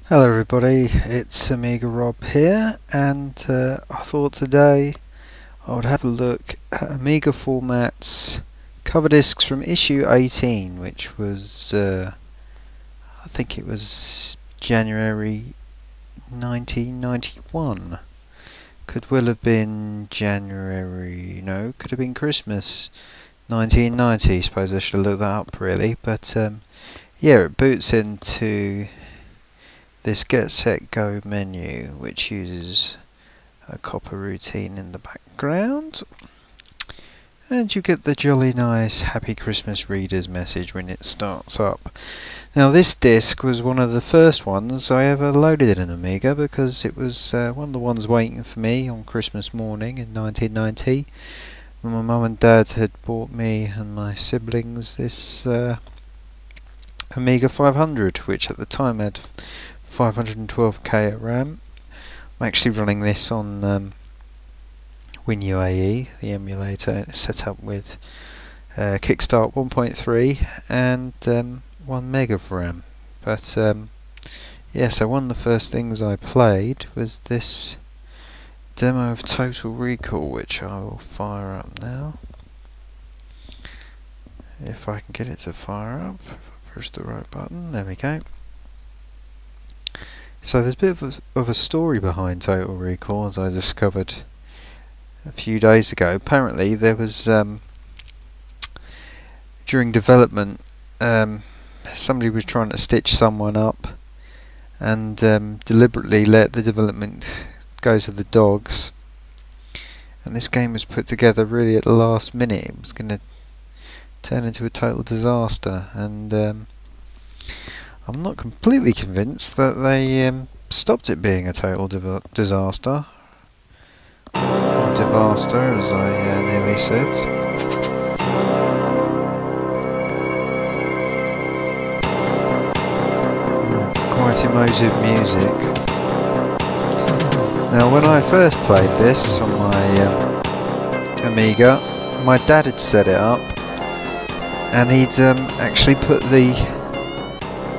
Hello everybody, it's Amiga Rob here, and I thought today I would have a look at Amiga Format's Coverdisks from issue 18, which was, I think it was January 1991. Could well have been January, no, could have been Christmas 1990. Suppose I should have looked that up really, but yeah, it boots into this Get Set Go menu, which uses a copper routine in the background, and you get the jolly nice Happy Christmas Readers message when it starts up. Now this disc was one of the first ones I ever loaded in an Amiga, because it was one of the ones waiting for me on Christmas morning in 1990 when my mum and dad had bought me and my siblings this Amiga 500, which at the time had 512k at RAM. I'm actually running this on WinUAE, the emulator. It's set up with Kickstart 1.3 and 1 meg of RAM. But yeah, so one of the first things I played was this demo of Total Recall, which I will fire up now. If I can get it to fire up, if I push the right button, there we go. So there's a bit of a story behind Total Recall, as I discovered a few days ago. Apparently there was, during development, somebody was trying to stitch someone up and deliberately let the development go to the dogs, and this game was put together really at the last minute. It was going to turn into a total disaster, and I'm not completely convinced that they stopped it being a total disaster, or disaster as I nearly said. Quite emotive music. Now when I first played this on my Amiga, my dad had set it up, and he'd actually put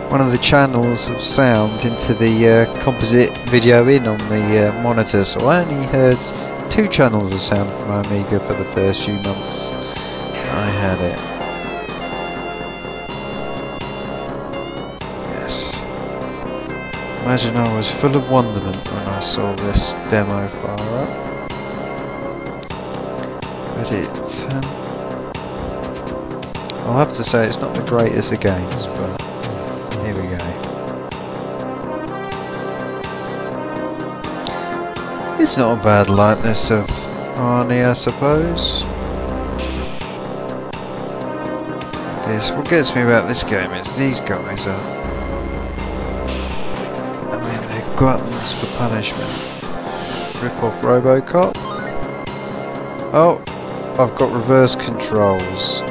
one of the channels of sound into the composite video in on the monitor, so I only heard 2 channels of sound from my Amiga for the first few months I had it. Yes. Imagine I was full of wonderment when I saw this demo fire up. But I'll have to say it's not the greatest of games, but here we go. It's not a bad likeness of Arnie, I suppose. What gets me about this game is these guys are, I mean, they're gluttons for punishment. Rip off Robocop. Oh, I've got reverse controls.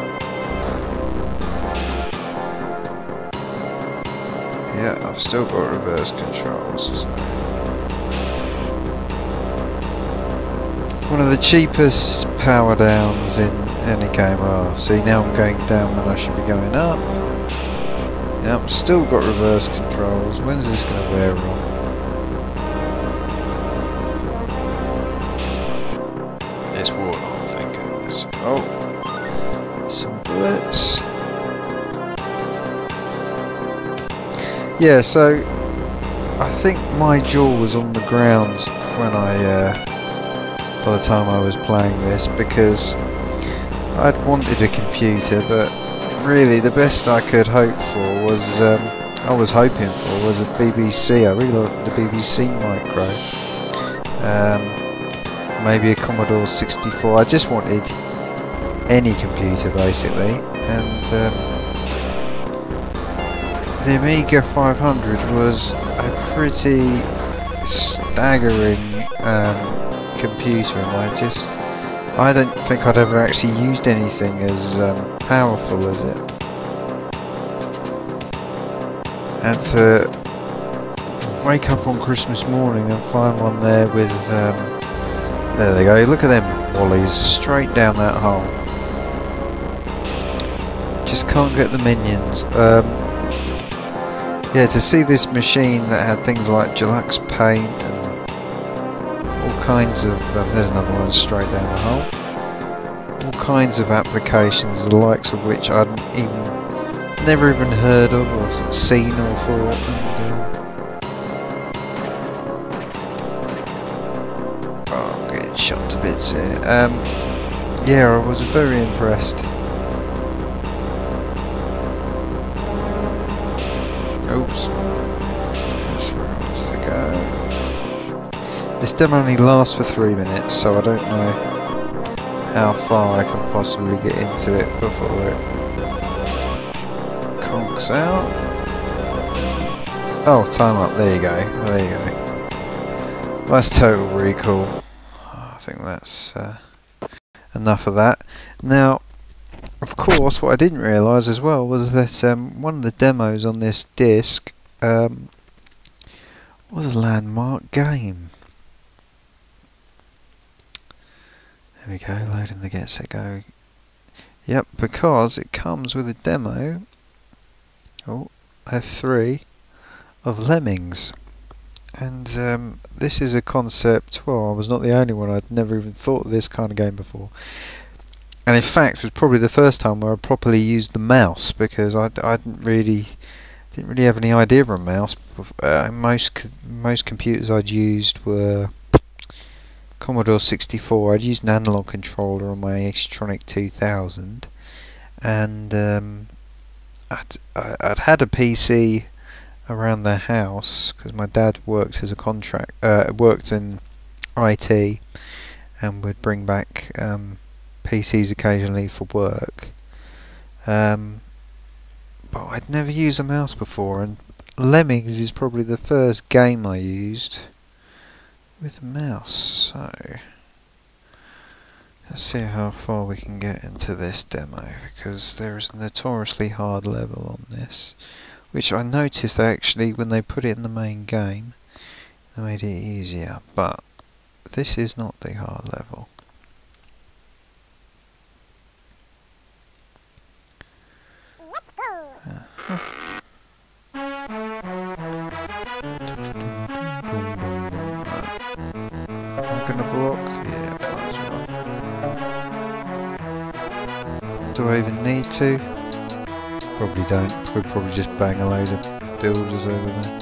Yeah, I've still got reverse controls. One of the cheapest power downs in any game. Oh, see, now I'm going down when I should be going up. Yeah, I've still got reverse controls. When's this going to wear off? It's worn off, thank goodness. Oh, some bullets. Yeah, so I think my jaw was on the ground when by the time I was playing this, because I'd wanted a computer, but really the best I could hope for was, a BBC. I really liked the BBC micro. Maybe a Commodore 64. I just wanted any computer basically, and the Amiga 500 was a pretty staggering computer, and I don't think I'd ever actually used anything as powerful as it. And to wake up on Christmas morning and find one there with, there they go, look at them wallies straight down that hole. Just can't get the minions. yeah, to see this machine that had things like Deluxe Paint and all kinds of... there's another one straight down the hole. All kinds of applications, the likes of which I'd never even heard of or seen or thought. And, oh, I'm getting shot to bits here. Yeah, I was very impressed. Oops. That's where I was to go. This demo only lasts for 3 minutes, so I don't know how far I can possibly get into it before it conks out. Oh, time up. There you go. There you go. That's Total Recall. I think that's enough of that. Now, of course, what I didn't realise as well was that one of the demos on this disc was a landmark game. There we go, loading the Get Set Go. Yep, because it comes with a demo, F3, of Lemmings. And this is a concept, well, I was not the only one, I'd never even thought of this kind of game before. And in fact, it was probably the first time where I properly used the mouse, because I didn't really have any idea of a mouse. Most computers I'd used were Commodore 64. I'd used an analog controller on my Xtronic 2000, and I'd had a PC around the house because my dad worked as a worked in IT and would bring back PCs occasionally for work, but I'd never used a mouse before, and Lemmings is probably the first game I used with a mouse. So let's see how far we can get into this demo, because there is a notoriously hard level on this, which I noticed actually when they put it in the main game they made it easier, but this is not the hard level. Do I even need to? Probably don't. We'll probably just bang a load of builders over there.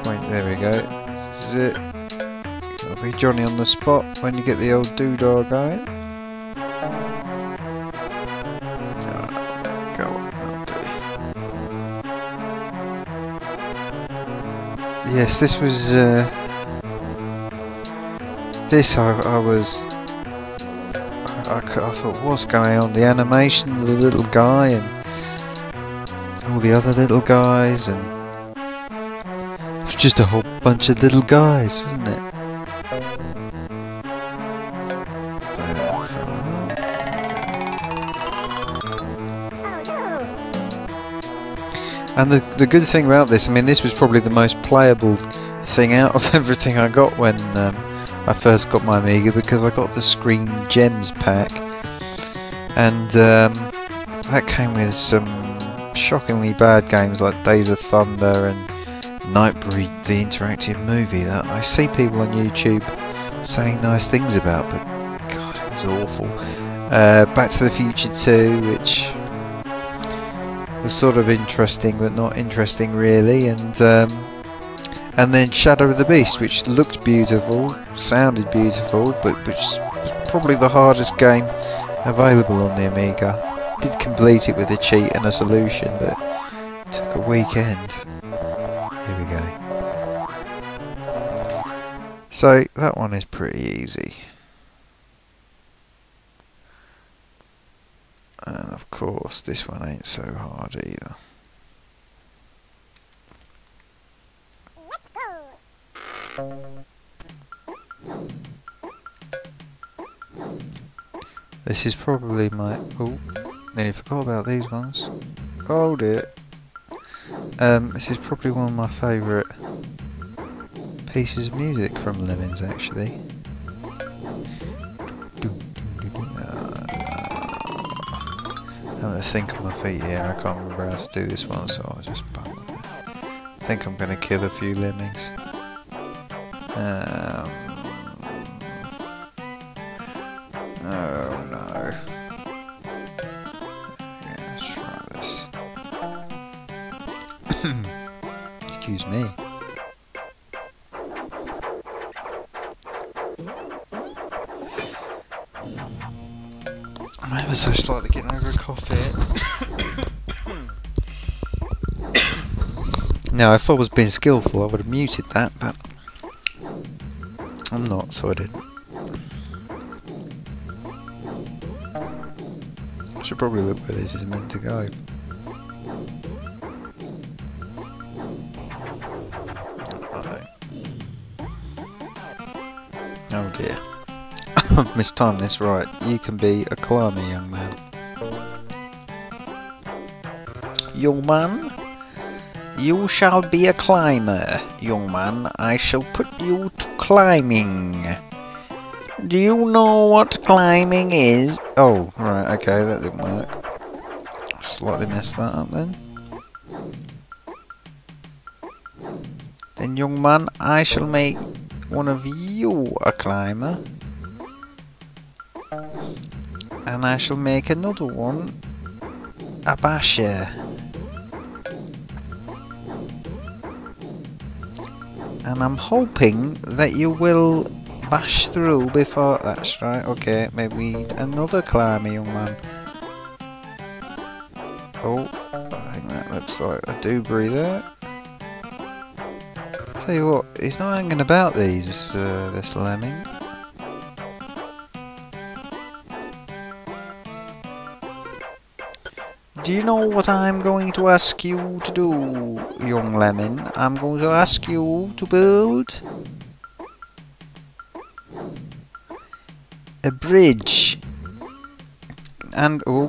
Right, there we go. This is it. Gotta be Johnny on the spot when you get the old doodah going. Yes, this was this I thought, what's going on? The animation of the little guy and all the other little guys, and it was just a whole bunch of little guys, wasn't it? And the good thing about this, I mean, this was probably the most playable thing out of everything I got when I first got my Amiga, because I got the Screen Gems pack, and that came with some shockingly bad games like Days of Thunder and Nightbreed, the interactive movie that I see people on YouTube saying nice things about, but God, it was awful. Back to the Future 2, which was sort of interesting but not interesting really, and then Shadow of the Beast, which looked beautiful, sounded beautiful, but which was probably the hardest game available on the Amiga. Did complete it with a cheat and a solution, but it took a weekend. Here we go. So that one is pretty easy. And of course this one ain't so hard either. This is probably my... oh, nearly forgot about these ones. Oh dear. This is probably one of my favourite pieces of music from Lemmings actually. to think on my feet here. I can't remember how to do this one, so I'll just bump it. I think I'm going to kill a few lemmings. Oh no. Yeah, let's try this. Excuse me. I'm ever so slightly getting over a cough here. Now, if I was being skillful, I would have muted that, but I'm not, so I didn't. I should probably look where this is meant to go. Right. Oh dear. I've mistimed this. Right, you can be a climber, young man. Young man? You shall be a climber, young man. I shall put you to climbing. Do you know what climbing is? Oh, right, okay, that didn't work. Slightly messed that up then. Then, young man, I shall make one of you a climber. And I shall make another one a basher. And I'm hoping that you will bash through before... That's right, okay, maybe another climber, young man. Oh, I think that looks like a doobrey there. Tell you what, he's not hanging about these, this lemming. Do you know what I'm going to ask you to do, young lemon? I'm going to ask you to build a bridge. And oh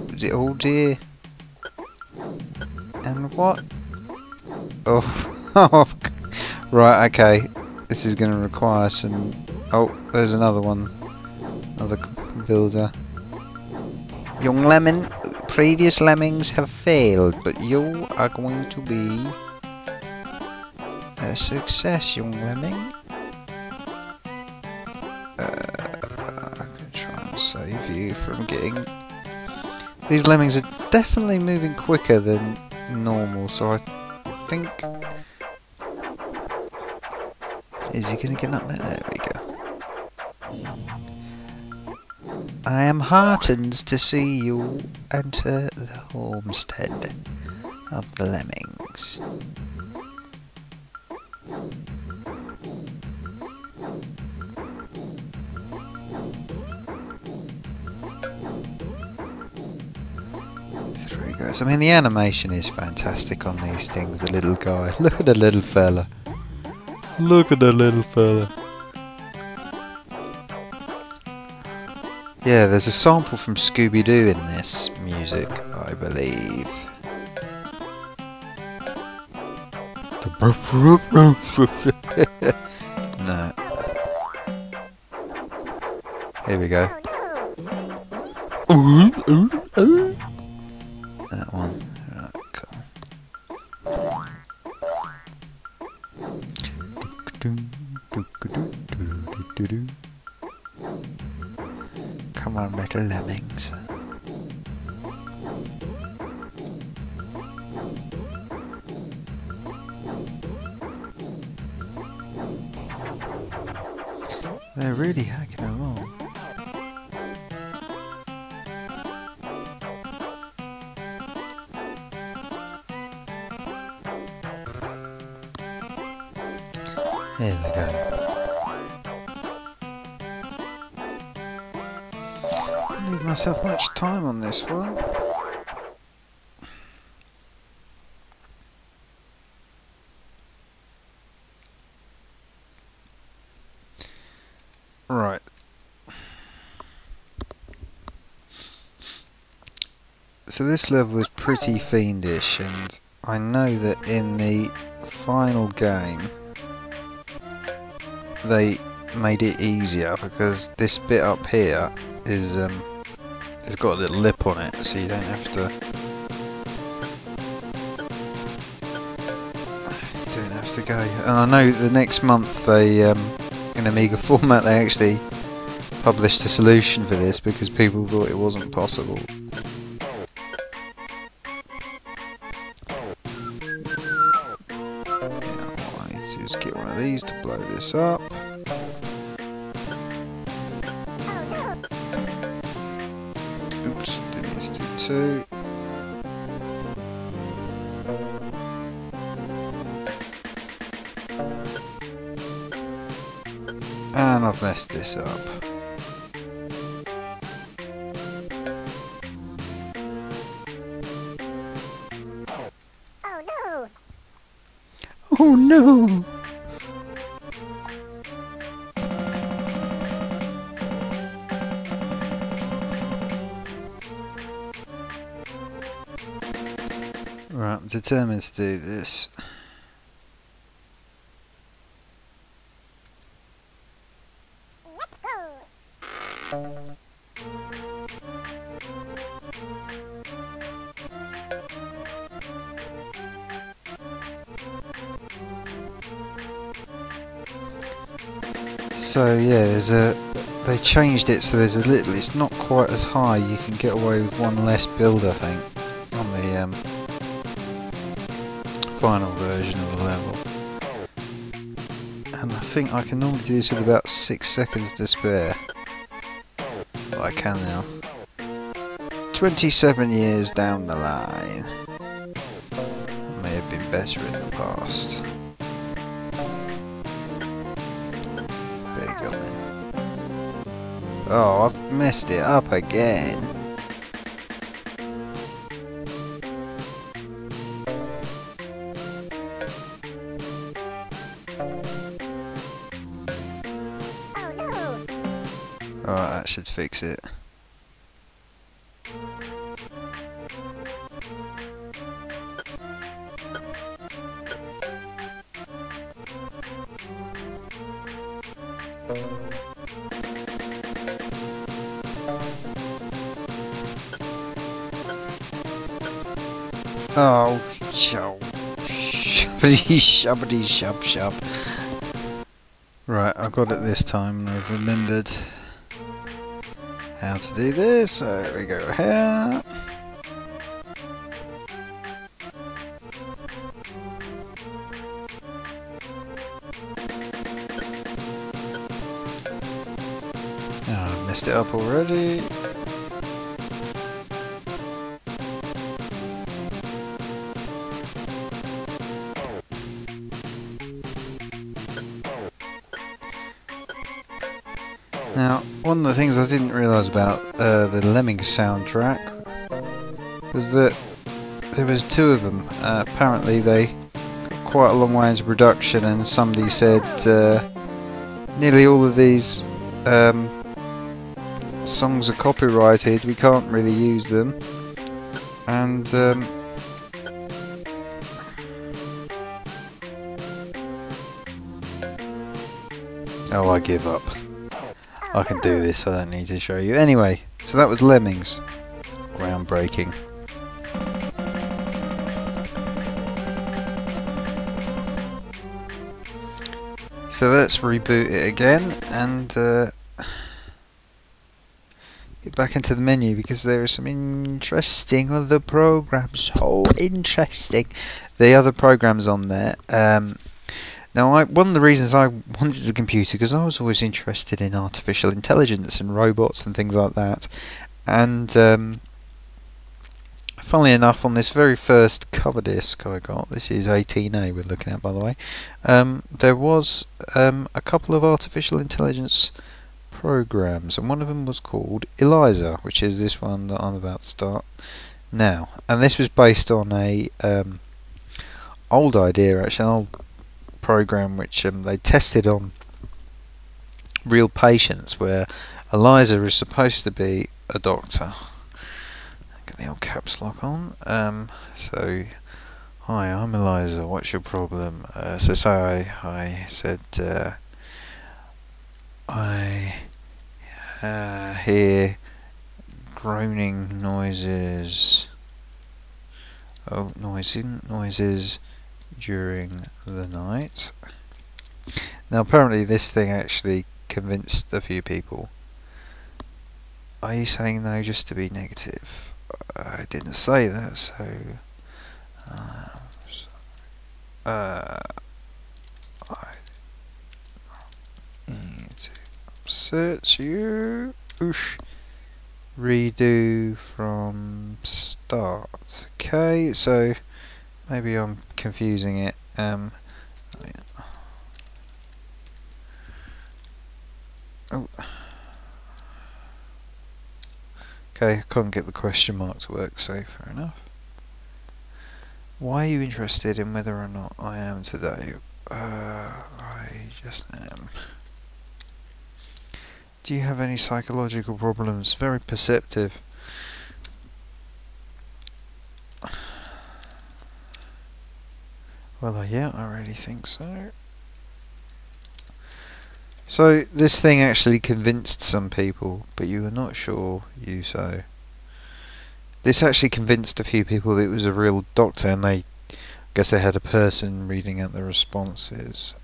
dear. And what? Oh, right, okay. This is going to require some... Oh, there's another one. Another builder. Young lemon. Previous lemmings have failed, but you are going to be a success, young lemming. I'm going to try and save you from getting... These lemmings are definitely moving quicker than normal, so I think... Is he going to get up there? There we go. I am heartened to see you enter the homestead of the lemmings. There he goes. I mean, the animation is fantastic on these things, the little guy. Look at the little fella. Look at the little fella. Yeah, there's a sample from Scooby-Doo in this music, I believe. No. Here we go. That one. Right, cool. Come on, little lemmings. They're really hacking along. There they go. Leave myself much time on this one. Right. So this level is pretty fiendish, and I know that in the final game they made it easier because this bit up here is it's got a little lip on it, so you don't have to to go. And I know the next month they, in Amiga Format, they actually published a solution for this because people thought it wasn't possible. Yeah, all I need to do is get one of these to blow this up. Oops, didn't need to do two. And I've messed this up. Oh no! Oh no! Right, I'm determined to do this. So yeah, they changed it so there's a little, it's not quite as high, you can get away with one less build I think, on the final version of the level. And I think I can normally do this with about 6 seconds to spare. But I can now. 27 years down the line. I may have been better in the past. Oh, I've messed it up again. Oh no! Alright, that should fix it. Oh, shubbity shub shub. Right, I've got it this time and I've remembered how to do this. So there we go here. Oh, I messed it up already. Now, one of the things I didn't realise about the Lemmings soundtrack was that there was two of them. Apparently they got quite a long way into production and somebody said nearly all of these songs are copyrighted, we can't really use them. And oh, I give up. I can do this, I don't need to show you. Anyway, so that was Lemmings. Groundbreaking. So let's reboot it again and get back into the menu because there are some interesting other programs. So interesting. The other programs on there. Now, one of the reasons I wanted a computer, because I was always interested in artificial intelligence and robots and things like that. And funnily enough, on this very first Coverdisk I got, this is 18A we're looking at by the way, there was a couple of artificial intelligence programs, and one of them was called Eliza, which is this one that I'm about to start now. And this was based on a old idea, actually, an old program which they tested on real patients, where Eliza is supposed to be a doctor. Get the old caps lock on. So, hi, I'm Eliza. What's your problem? So say I said I hear groaning noises. Oh, noises during the night. Now apparently this thing actually convinced a few people. Are you saying no just to be negative? I didn't say that, so I need to upset you. Oosh. Redo from start. Okay, so maybe I'm confusing it. Oh. Okay, I can't get the question mark to work, so fair enough. Why are you interested in whether or not I am today? I just am. Do you have any psychological problems? Very perceptive. Well, yeah, I really think so. So, this thing actually convinced some people, but you were not sure, you so. This actually convinced a few people that it was a real doctor, and I guess they had a person reading out the responses.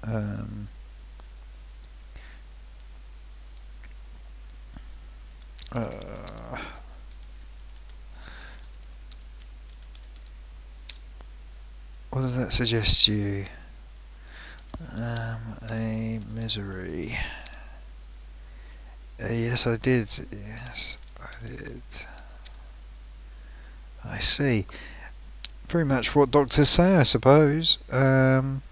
What does that suggest to you? A misery. Yes, I did. Yes, I did. I see. Very much what doctors say, I suppose. I'm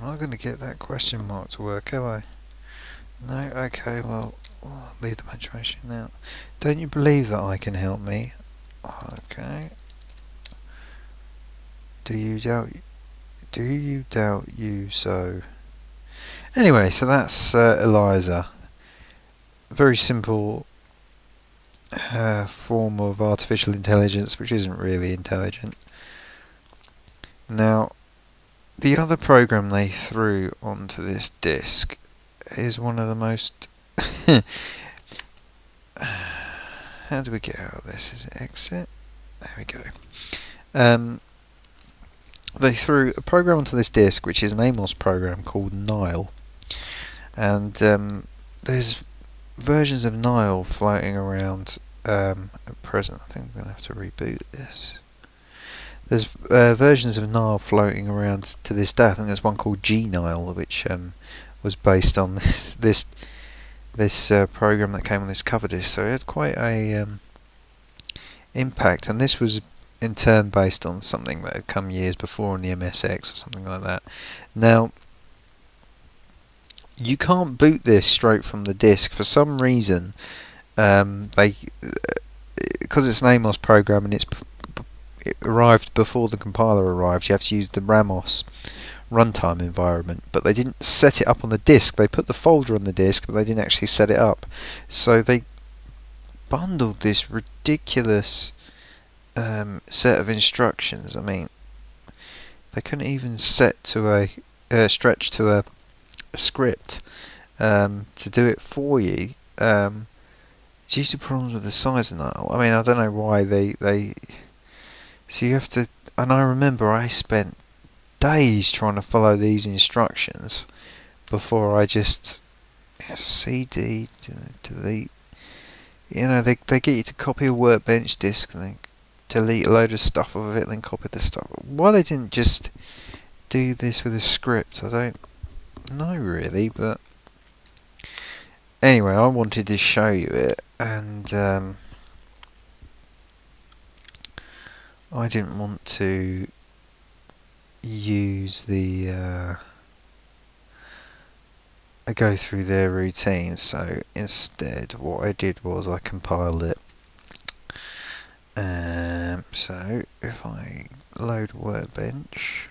not going to get that question mark to work, am I? No? Okay, well, I'll leave the punctuation out. Don't you believe that I can help me? Okay. Do you doubt you so? Anyway, so that's Eliza. Very simple form of artificial intelligence, which isn't really intelligent. Now, the other program they threw onto this disk is one of the most... How do we get out of this? Is it exit? There we go. They threw a program onto this disk, which is an Amos program called NIALL. And there's versions of NIALL floating around at present. I think I'm going to have to reboot this. There's versions of NIALL floating around to this day. I think there's one called GNIALL, which was based on this program that came on this Coverdisks. So it had quite a impact, and this was in turn based on something that had come years before on the MSX or something like that. Now, you can't boot this straight from the disk for some reason. Because it's an Amos program and it arrived before the compiler arrived, you have to use the Ramos runtime environment, but they didn't set it up on the disk. They put the folder on the disk, but they didn't actually set it up. So they bundled this ridiculous set of instructions. I mean, they couldn't even set to a stretch to a script to do it for you. Due to problems with the size of NIALL. I mean, I don't know why they. So you have to. And I remember I spent days trying to follow these instructions before I just CD delete. You know, they get you to copy a workbench disk and then delete a load of stuff of it, then copy the stuff. Why they didn't just do this with a script, I don't know really, but anyway, I wanted to show you it, and I didn't want to use the I go through their routine, so instead what I did was I compiled it. So if I load Workbench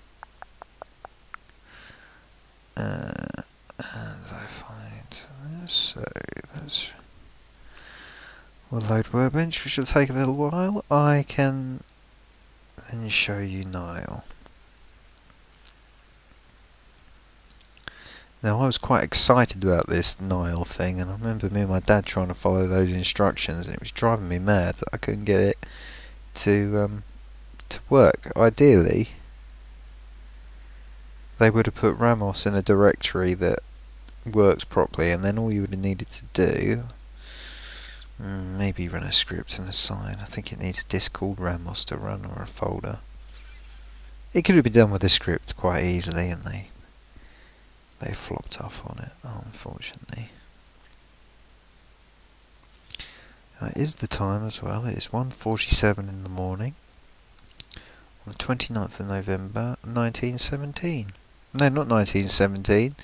and I find this, so that's, we'll load Workbench, which will take a little while. I can then show you NIALL. Now I was quite excited about this NIALL thing, and I remember me and my dad trying to follow those instructions, and it was driving me mad that I couldn't get it to work. Ideally, they would have put Ramos in a directory that works properly, and then all you would have needed to do, maybe run a script and assign. I think it needs a disk called Ramos to run, or a folder. It could have been done with a script quite easily, and they flopped off on it, unfortunately. That is the time as well. It is 1:47 in the morning on the 29th of November 1917. No, not 1917.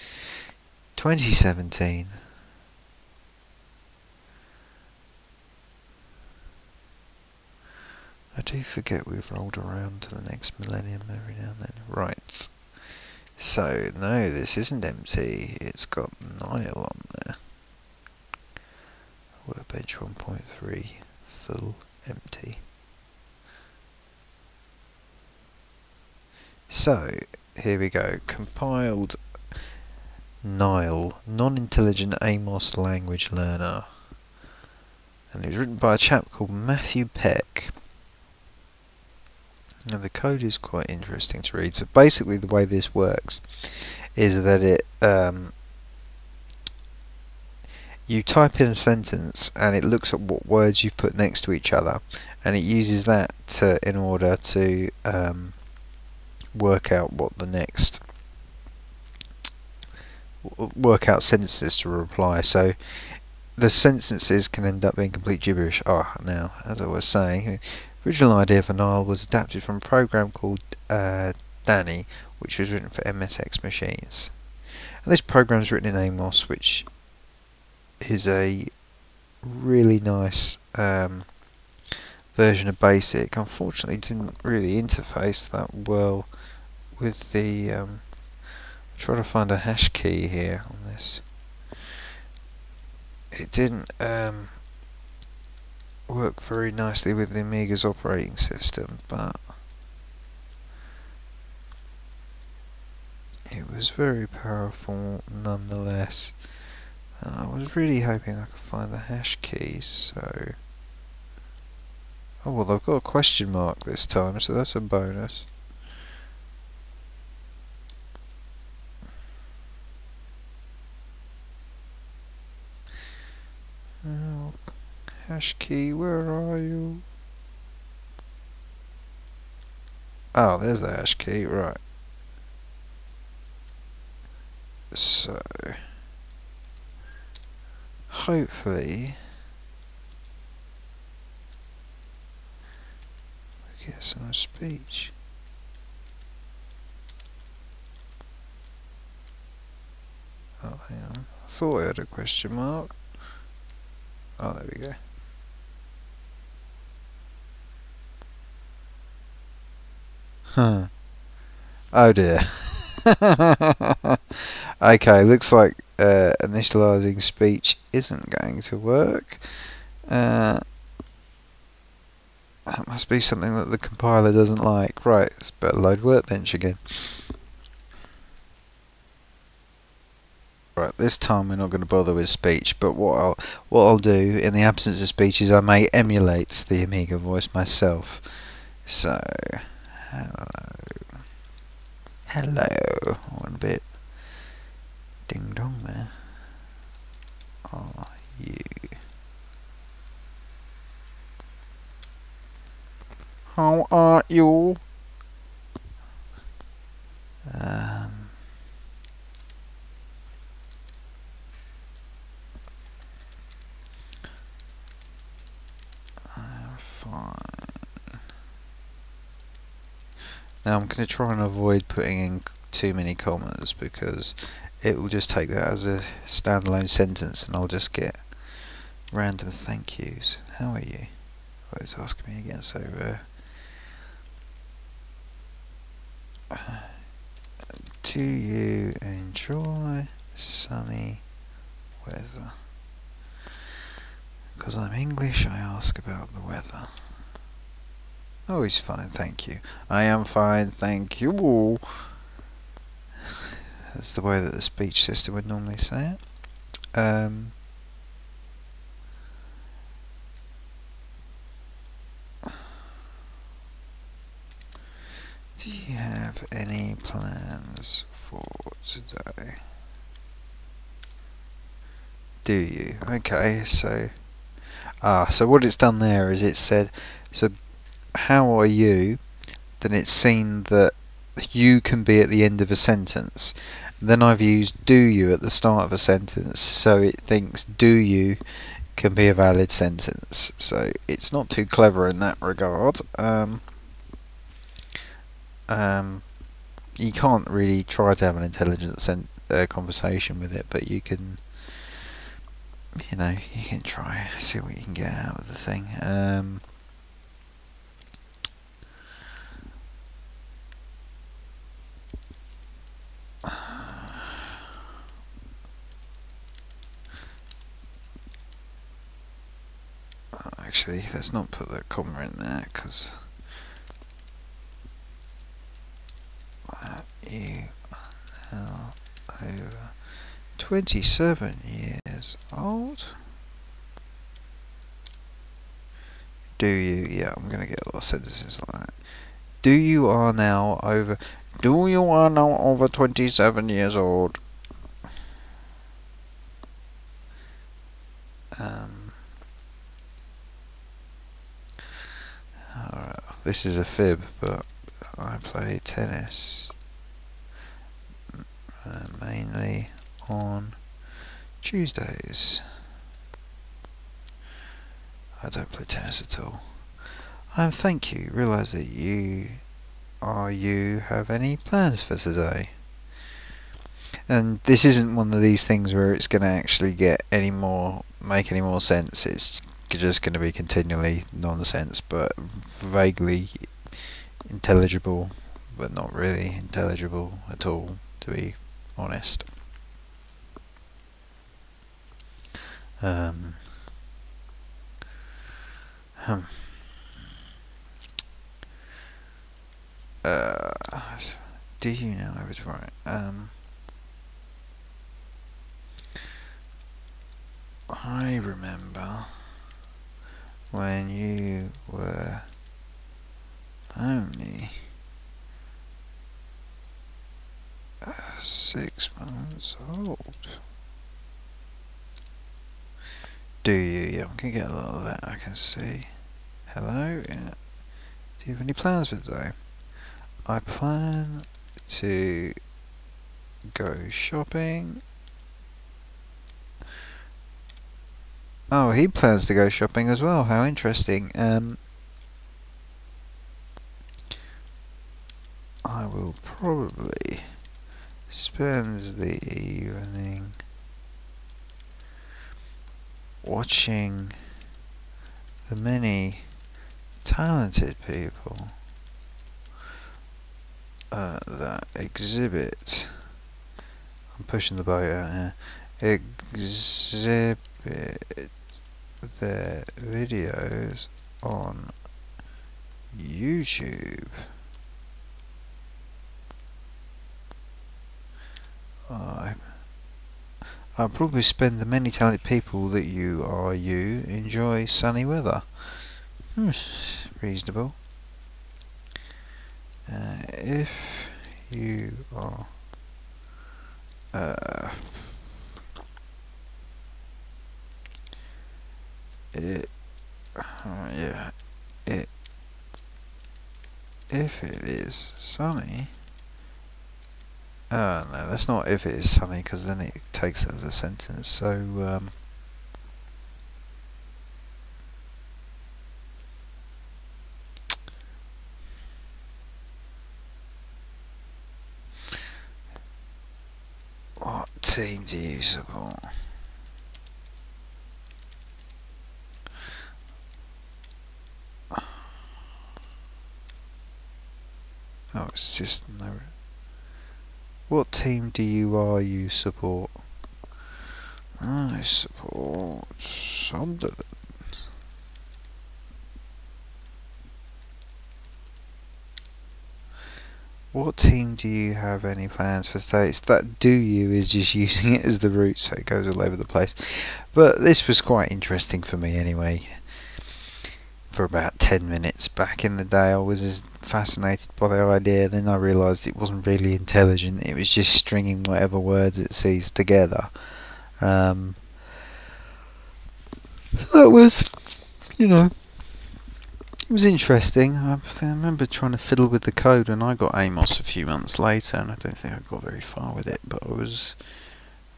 2017. I do forget we've rolled around to the next millennium every now and then. Right. So, no, this isn't empty. It's got NIALL on there. Workbench 1.3, full empty. So, here we go. Compiled NIALL, Non-Intelligent Amos Language Learner. And it was written by a chap called Matthew Peck. Now the code is quite interesting to read. So basically the way this works is that it you type in a sentence and it looks at what words you've put next to each other, and it uses that in order to work out what the next sentences to reply. So the sentences can end up being complete gibberish. Now, as I was saying, the original idea for NIALL was adapted from a program called Danny, which was written for MSX machines. And this program is written in Amos, which is a really nice version of BASIC. Unfortunately, it didn't really interface that well with the... I'm trying to find a hash key here on this. It didn't work very nicely with the Amiga's operating system, but it was very powerful nonetheless. I was really hoping I could find the hash keys, so... Oh well, I've got a question mark this time, so that's a bonus. Oh, hash key, where are you? Oh, there's the hash key, right. So, hopefully we get some speech. Oh, hang on. I thought I had a question mark. Oh, there we go. Huh. Oh dear. Okay, looks like initializing speech isn't going to work. That must be something that the compiler doesn't like. Right, it's better load Workbench again. Right, this time we're not going to bother with speech, but what I'll do in the absence of speech is I may emulate the Amiga voice myself. So, hello, one bit ding dong there. Are you? How are you? Fine. Now I'm going to try and avoid putting in too many commas, because it will just take that as a standalone sentence and I'll just get random thank yous. How are you? Well, it's asking me again, so do you enjoy sunny weather? Because I'm English, I ask about the weather. Oh, he's fine, thank you. I am fine, thank you. That's the way that the speech system would normally say it. Do you have any plans for today? Do you? Okay, so so what it's done there is it said, so how are you? Then it's seen that you can be at the end of a sentence. Then I've used do you at the start of a sentence, so it thinks do you can be a valid sentence. So it's not too clever in that regard. You can't really try to have an intelligent conversation with it, but you can, you can try, see what you can get out of the thing. Actually, let's not put the comma in there, because you are now over 27 years old. Do you? Yeah, I'm going to get a lot of sentences like that. Do you are now over 27 years old? Alright, this is a fib, but I play tennis mainly on Tuesdays. I don't play tennis at all. Thank you. Realise that you have any plans for today? And this isn't one of these things where it's going to actually make any more sense. It's just going to be continually nonsense, but vaguely intelligible, but not really intelligible at all, to be honest. Do you know I was right? I remember when you were only 6 months old. Do you? Yeah, I'm gonna get a lot of that, I can see. Hello? Yeah. Do you have any plans for today? I plan to go shopping. Oh, he plans to go shopping as well. How interesting. I will probably spend the evening watching the many talented people that exhibit. I'm pushing the boat out here. Exhibit their videos on YouTube. I'll probably spend the many talented people that you enjoy sunny weather. Reasonable. If you are if it is sunny. No, that's not if it is sunny, because then it takes it as a sentence. So what team do you support? Oh, it's just no. What team do you support? I support Sunderland. What team do you have any plans for today? It's that do you is just using it as the root, so it goes all over the place. But this was quite interesting for me anyway. For about 10 minutes back in the day I was as fascinated by the idea, then I realised it wasn't really intelligent, it was just stringing whatever words it sees together. So that was, you know, it was interesting. I remember trying to fiddle with the code when I got Amos a few months later, and I don't think I got very far with it, but I was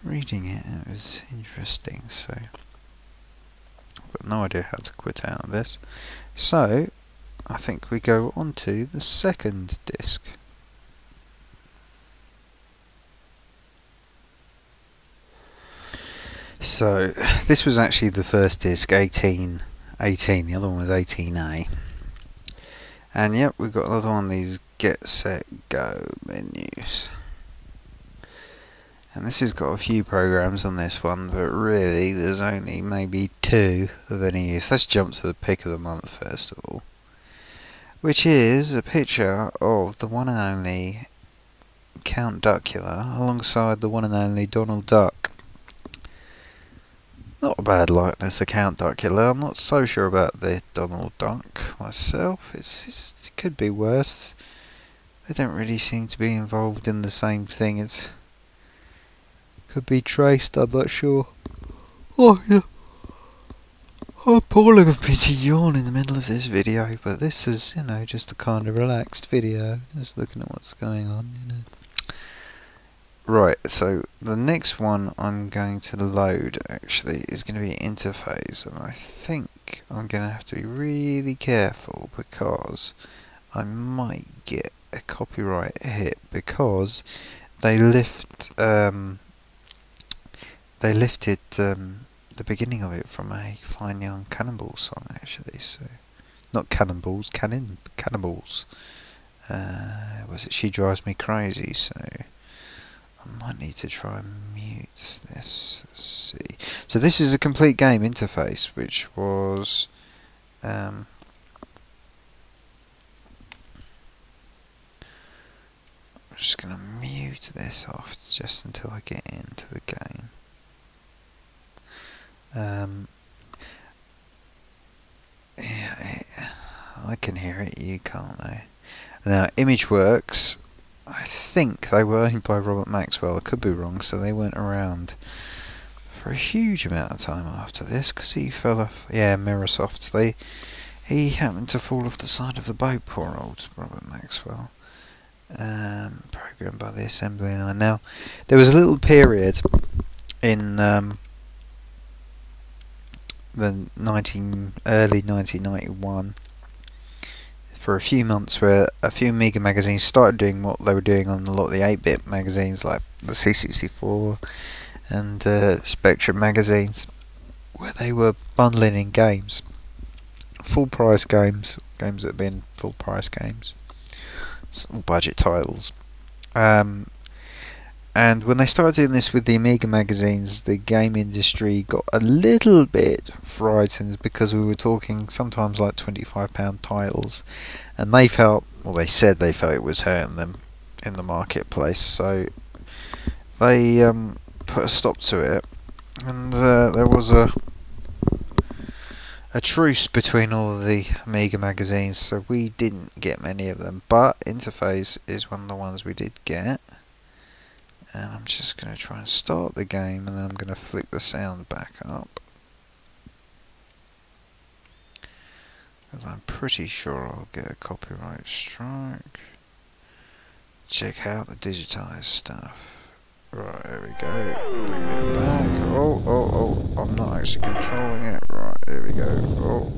reading it and it was interesting, so I've got no idea how to quit out of this. So I think we go on to the second disc. So this was actually the first disc, 18, the other one was 18A. And yep, we've got another one of these get, set, go menus. And this has got a few programs on this one, but really there's only maybe 2 of any use. Let's jump to the pick of the month first of all, which is a picture of the one and only Count Duckula alongside the one and only Donald Duck. Not a bad likeness of Count Duckula. I'm not so sure about the Donald Duck myself. It could be worse. They don't really seem to be involved in the same thing. It could be traced, I'm not sure. Oh yeah. I'm pulling a bit of yawn in the middle of this video, but this is, you know, just a kind of relaxed video. Just looking at what's going on, you know. Right, so the next one I'm going to load actually is going to be Interphase, and I think I'm going to have to be really careful because I might get a copyright hit because they lifted the beginning of it from a Fine Young Cannonball song actually, so not cannonballs, cannibals. Was it She Drives Me Crazy? So I might need to try and mute this. Let's see. So this is a complete game interface, which was I'm just going to mute this off just until I get into the game. Yeah, I can hear it, you can't though. Now, ImageWorks, I think they were owned by Robert Maxwell, I could be wrong, so they weren't around for a huge amount of time after this, because he fell off, yeah, Mirrorsoft, he happened to fall off the side of the boat, poor old Robert Maxwell. Programmed by the assembly line. Now, there was a little period in the early 1991 for a few months where a few Amiga magazines started doing what they were doing on a lot of the 8-bit magazines like the C64 and Spectrum magazines, where they were bundling in games, full price games that had been full price games, budget titles. And when they started doing this with the Amiga magazines, the game industry got a little bit frightened because we were talking sometimes like £25 titles, and they felt, well, they said they felt it was hurting them in the marketplace, so they put a stop to it, and there was a truce between all of the Amiga magazines, so we didn't get many of them, but Interphase is one of the ones we did get. And I'm just going to try and start the game, and then I'm going to flick the sound back up, because I'm pretty sure I'll get a copyright strike. Check out the digitized stuff. Right, there we go. Bring it back. Oh, I'm not actually controlling it. Right, here we go. Oh.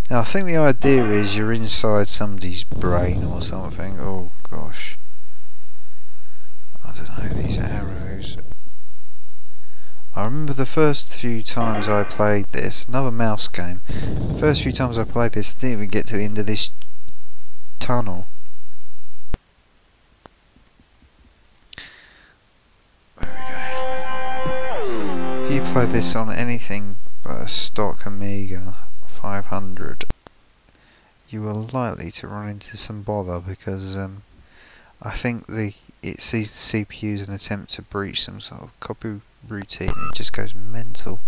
Now I think the idea is you're inside somebody's brain or something. Oh gosh. I don't know, these arrows. I remember the first few times I played this, another mouse game, the first few times I played this I didn't even get to the end of this tunnel. There we go. If you play this on anything but a stock Amiga 500, you are likely to run into some bother because I think it sees the CPU as an attempt to breach some sort of copy routine. It just goes mental.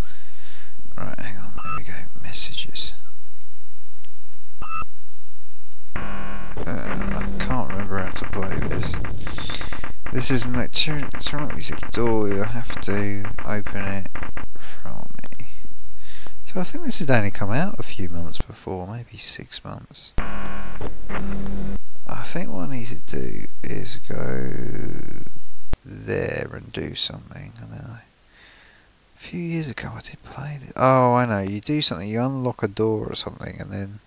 Right, hang on, there we go. Messages. I can't remember how to play this. This is an electronic door. You'll have to open it from me. So I think this had only come out a few months before, maybe 6 months. I think what I need to do is go there and do something, and then a few years ago I did play this. Oh, I know, you do something, you unlock a door or something, and then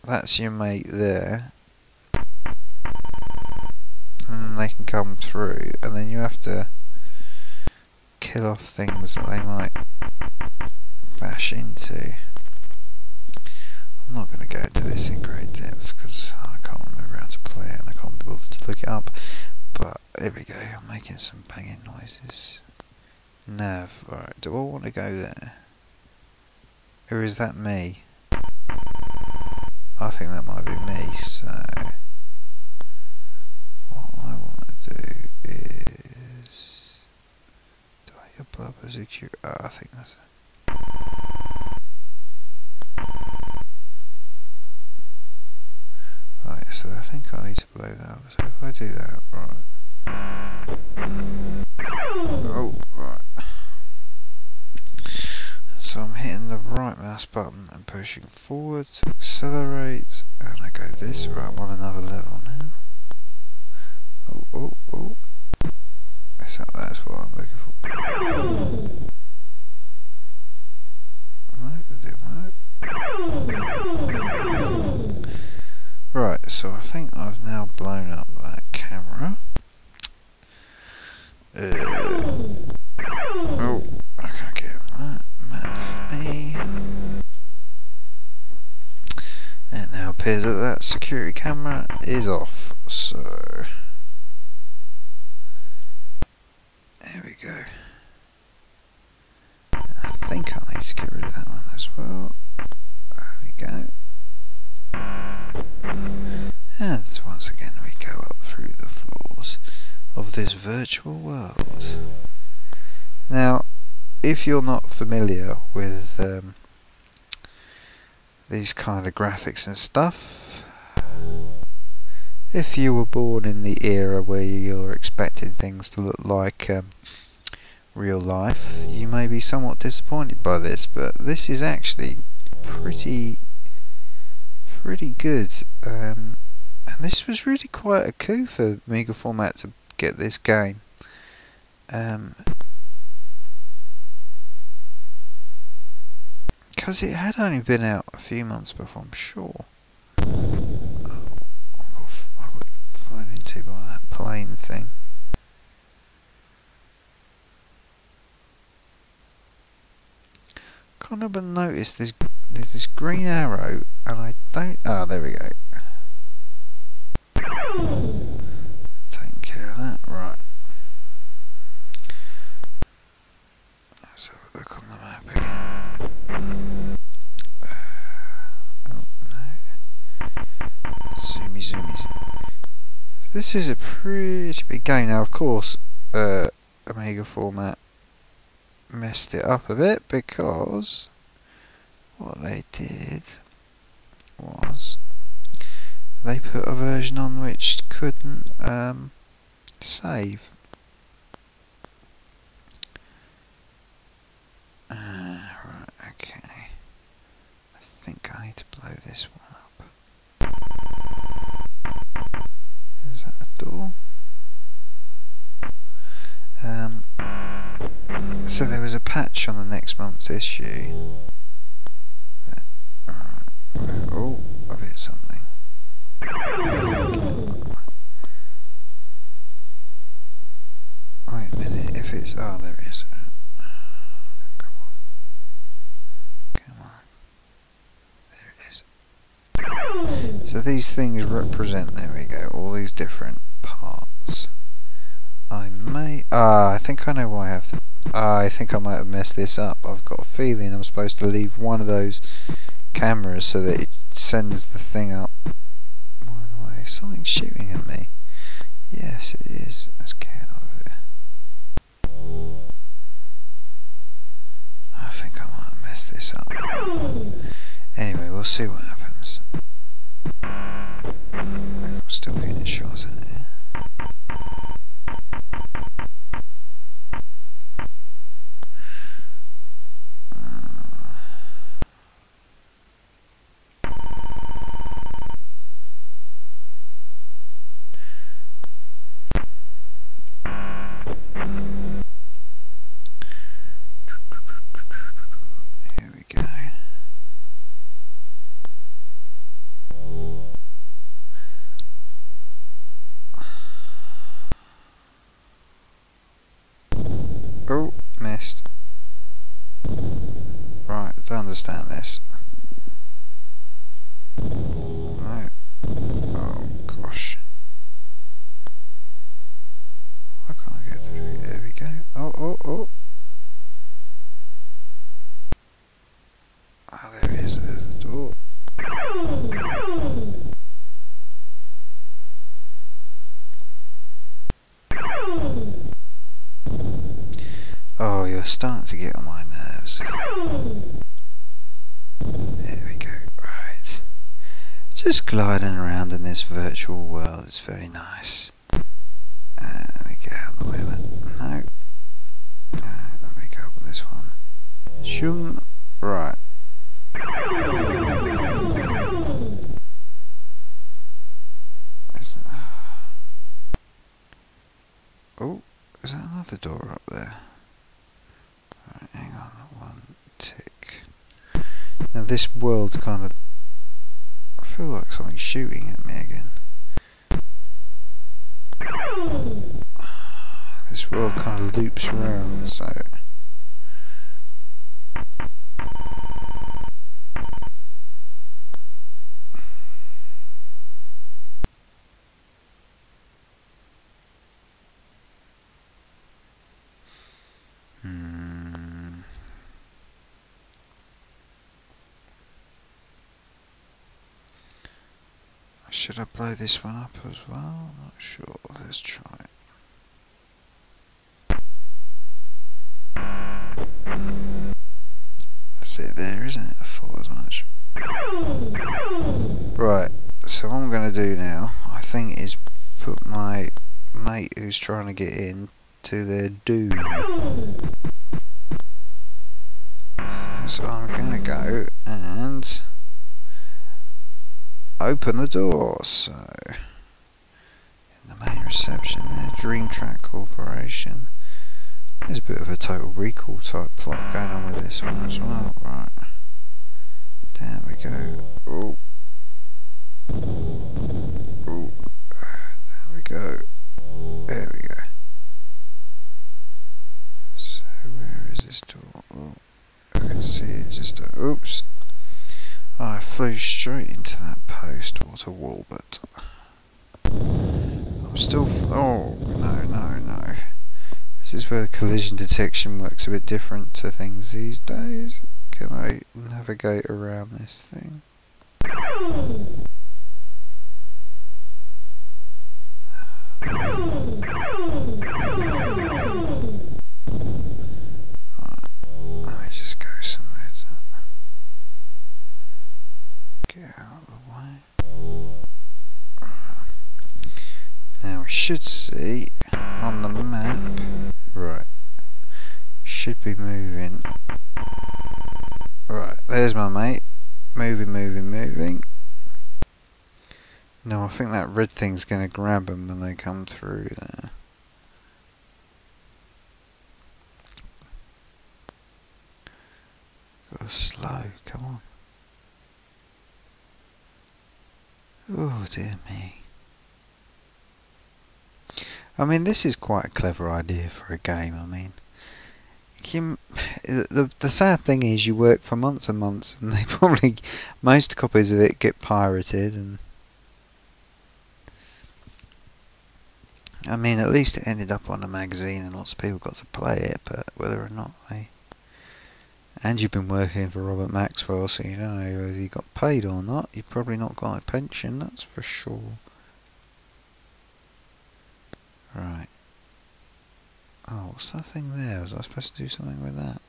that's your mate there, and then they can come through, and then you have to kill off things that they might bash into. I'm not going to go into this in great depth because I can't remember how to play it and I can't be bothered to look it up. But here we go, I'm making some banging noises. Nav, alright, do I want to go there? Or is that me? I think that might be me, so what I want to do is... do I upload a secure... oh, I think that's it. Right, so I think I need to blow that up. So if I do that, right. Oh, right. So I'm hitting the right mouse button and pushing forward to accelerate, and I go this. Right, I'm on another level now. Oh. That's what I'm looking for. No, it didn't work. Right, so I think I've now blown up that camera. Oh, I can't get that map for me. It now appears that that security camera is off, so there we go. I think I need to get rid of that one as well. There we go. And once again we go up through the floors of this virtual world. Now, if you're not familiar with these kind of graphics and stuff, if you were born in the era where you're expecting things to look like real life, you may be somewhat disappointed by this, but this is actually pretty good. And this was really quite a coup for Amiga Format to get this game. Because it had only been out a few months before, I'm sure. Oh, I got flown into by that plane thing. Can't help but notice there's this green arrow, and I don't... ah, there we go. Taking care of that, right. Let's have a look on the map again. Oh no. Zoomy. This is a pretty big game. Now, of course, Amiga Format messed it up a bit because what they did was they put a version on which couldn't save. Right, okay. I think I need to blow this one up. Is that a door? So there was a patch on the next month's issue. Oh, I've hit something. Wait a minute, if it's... oh, there it is. Come on. There it is. So these things represent, there we go, all these different parts. I may... I think I know why I have to... I think I might have messed this up. I've got a feeling I'm supposed to leave one of those cameras so that it sends the thing up one way Okay, something's shooting at me. Yes, it is. Let's get out of it. I think I might have messed this up. Anyway, we'll see what happens. I think I'm still getting shots at it. Here we go. Oh, missed. Right, I don't understand this. No. Oh gosh. Why can't I get through? There we go. Oh, oh, oh. Oh, there it is. There's the door. Oh, you're starting to get on my nerves. There we go. Right. Just gliding around in this virtual world. It's very nice. Let me get out of the way of that. No. Let me go with this one. Shoom. Right. Oh, is that another door up there? Right, hang on, one tick. Now this world kind of... I feel like something's shooting at me again. This world kind of loops around, so... Should I blow this one up as well? I'm not sure. Let's try it. That's it there, isn't it? I thought as much. Right, so what I'm going to do now, I think, is put my mate who's trying to get in to their doom. So I'm going to go and open the door. So in the main reception there, Dream Track Corporation. There's a bit of a Total Recall type plot going on with this one as well. Right, there we go. Oh, oh, there we go. There we go. So where is this door? Oh, I can see it. Just oops. Oh, I flew straight into that post. What a Walbert. I'm still... oh, no, no, no. This is where the collision detection works a bit different to things these days. Can I navigate around this thing? Right, let me just go somewhere to get out of the way. Now we should see on the map, right, should be moving. Right, there's my mate, moving, moving, moving. No, I think that red thing's going to grab them when they come through there. Go slow, come on. Oh dear me. I mean, this is quite a clever idea for a game. I mean, the sad thing is you work for months and months and they probably, most copies of it get pirated, and I mean, at least it ended up on a magazine and lots of people got to play it, but whether or not they... And you've been working for Robert Maxwell, so you don't know whether you got paid or not. You've probably not got a pension, that's for sure. Right. Oh, what's that thing there? Was I supposed to do something with that?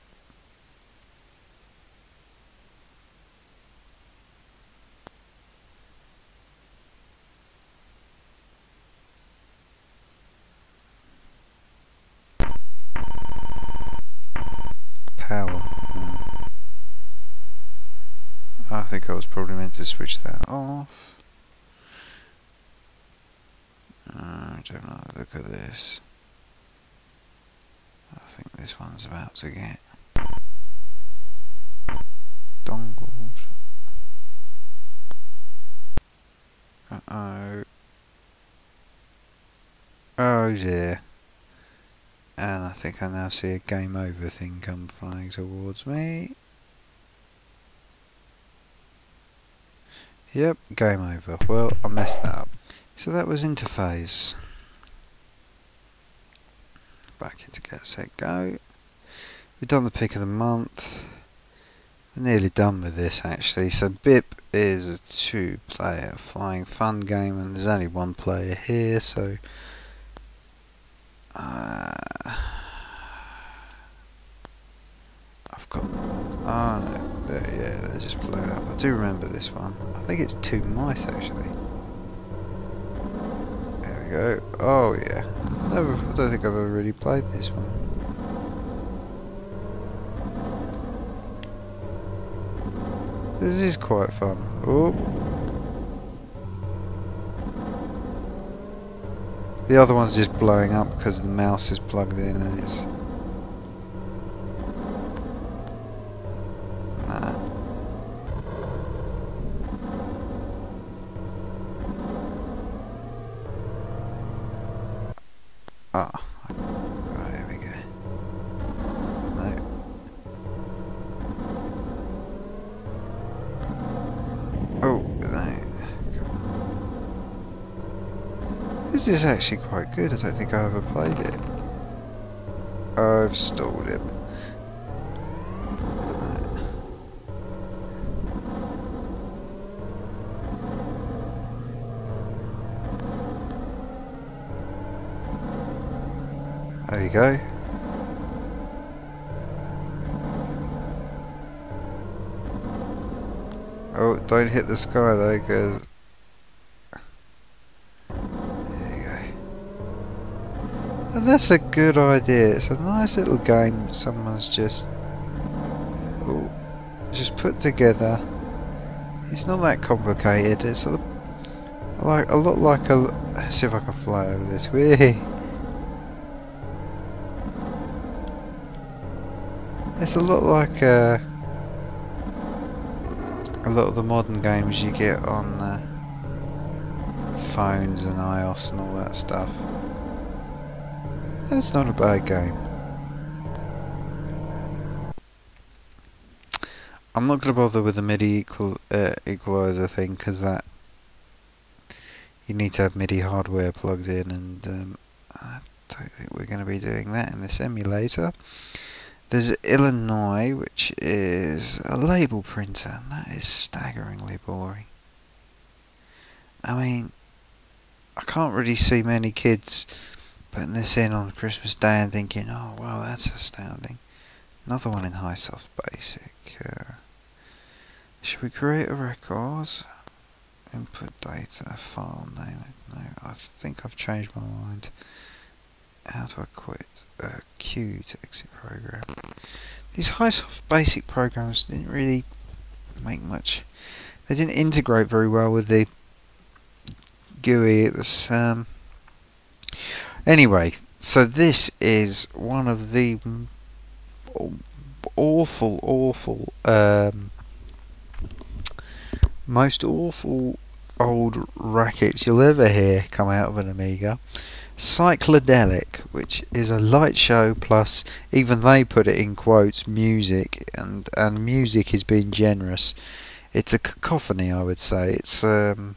Power. I think I was probably meant to switch that off. I don't know, look at this. I think this one's about to get dongled. Uh-oh. Oh dear. And I think I now see a game over thing come flying towards me. Yep, game over. Well, I messed that up. So that was Interphase. Back into Get Set Go. We've done the pick of the month. We're nearly done with this actually. So Bip is a 2-player flying fun game, and there's only 1 player here, so I've got, oh no, they're just blown up. I do remember this one. I think it's 2 mice actually. There we go. Oh yeah. I don't think I've ever really played this one. This is quite fun. Oh. The other one's just blowing up because the mouse is plugged in and it's... Nah. Ah. Right, here we go. No. Oh, no. This is actually quite good. I don't think I ever played it. I've stalled him. There you go. Oh, don't hit the sky though, because... There you go. And that's a good idea. It's a nice little game someone's just... Oh, just put together. It's not that complicated. It's a lot like a... Let's see if I can fly over this. Whee! It's a lot like a lot of the modern games you get on phones and iOS and all that stuff. It's not a bad game. I'm not going to bother with the MIDI equalizer thing, because that you need to have MIDI hardware plugged in, and I don't think we're going to be doing that in this emulator. There's Ilinios, which is a label printer, and that is staggeringly boring. I mean, I can't really see many kids putting this in on Christmas Day and thinking, oh wow, that's astounding. Another one in High Soft Basic. Should we create a record? Input data, file name. No, I think I've changed my mind. How do I quit? Q to exit program. These High Soft Basic programs didn't really make much. They didn't integrate very well with the GUI. It was anyway. So this is one of the awful, most awful old rackets you'll ever hear come out of an Amiga. Cycledelic, which is a light show plus, even they put it in quotes, music, and music is being generous. It's a cacophony, I would say. It's I'd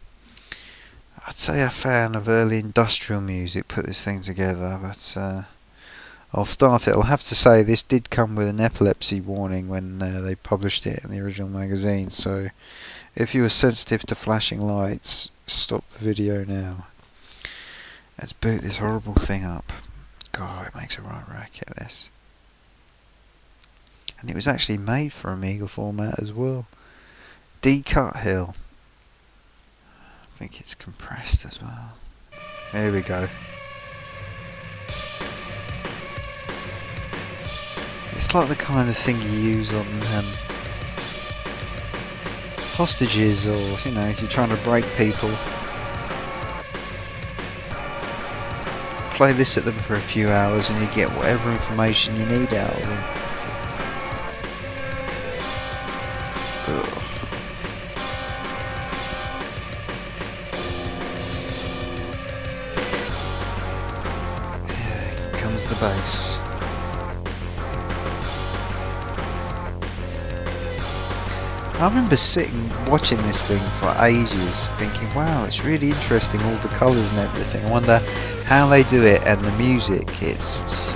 say a fan of early industrial music put this thing together, but I'll start it. I'll have to say this did come with an epilepsy warning when they published it in the original magazine, so if you were sensitive to flashing lights, stop the video now. Let's boot this horrible thing up. God, it makes a right racket, this. And it was actually made for Amiga format as well. D-cut hill. I think it's compressed as well. Here we go. It's like the kind of thing you use on hostages, or you know, if you're trying to break people. Play this at them for a few hours and you get whatever information you need out of them. Ugh. Here comes the bass. I remember sitting watching this thing for ages thinking, wow, it's really interesting, all the colours and everything. I wonder how they do it, and the music, it's sort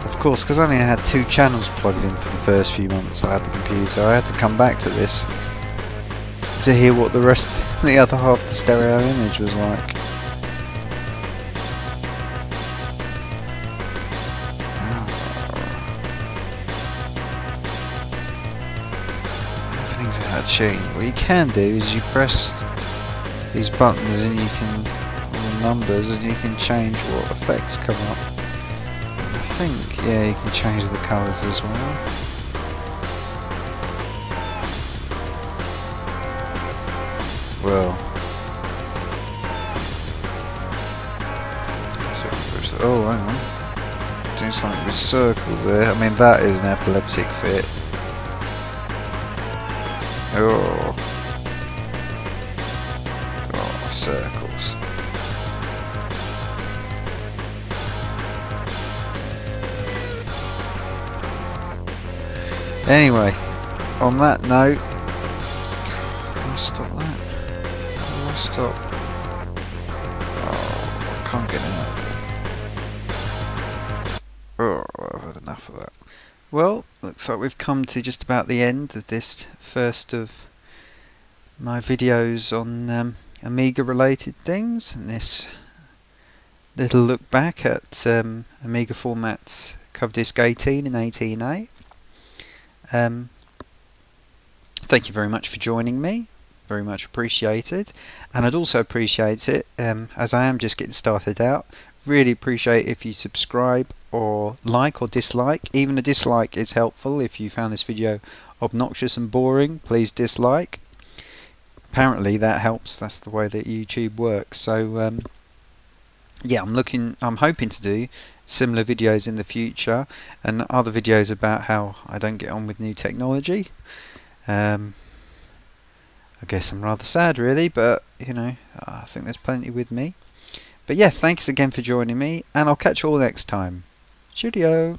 of course, because I only had 2 channels plugged in for the first few months I had the computer, I had to come back to this to hear what the rest, the other half of the stereo image was like. Everything's out of tune. What you can do is you press these buttons and you can, or numbers, and you can change what effects come up. I think, yeah, you can change the colours as well. Well, oh, hang on, doing something with circles there. I mean, that is an epileptic fit. Oh. Circles. Anyway, on that note, can I stop that? How do I stop? Oh, I can't get out. Oh, I've had enough of that. Well, looks like we've come to just about the end of this first of my videos on Amiga related things, and this little look back at Amiga Format's Coverdisks 18 and 18A. Thank you very much for joining me, very much appreciated, and I'd also appreciate it, as I am just getting started out, really appreciate if you subscribe or like or dislike. Even a dislike is helpful. If you found this video obnoxious and boring, please dislike. Apparently that helps, that's the way that YouTube works. So yeah, I'm hoping to do similar videos in the future, and other videos about how I don't get on with new technology. I guess I'm rather sad really, but you know, I think there's plenty with me. But yeah, thanks again for joining me, and I'll catch you all next time. Cheerio!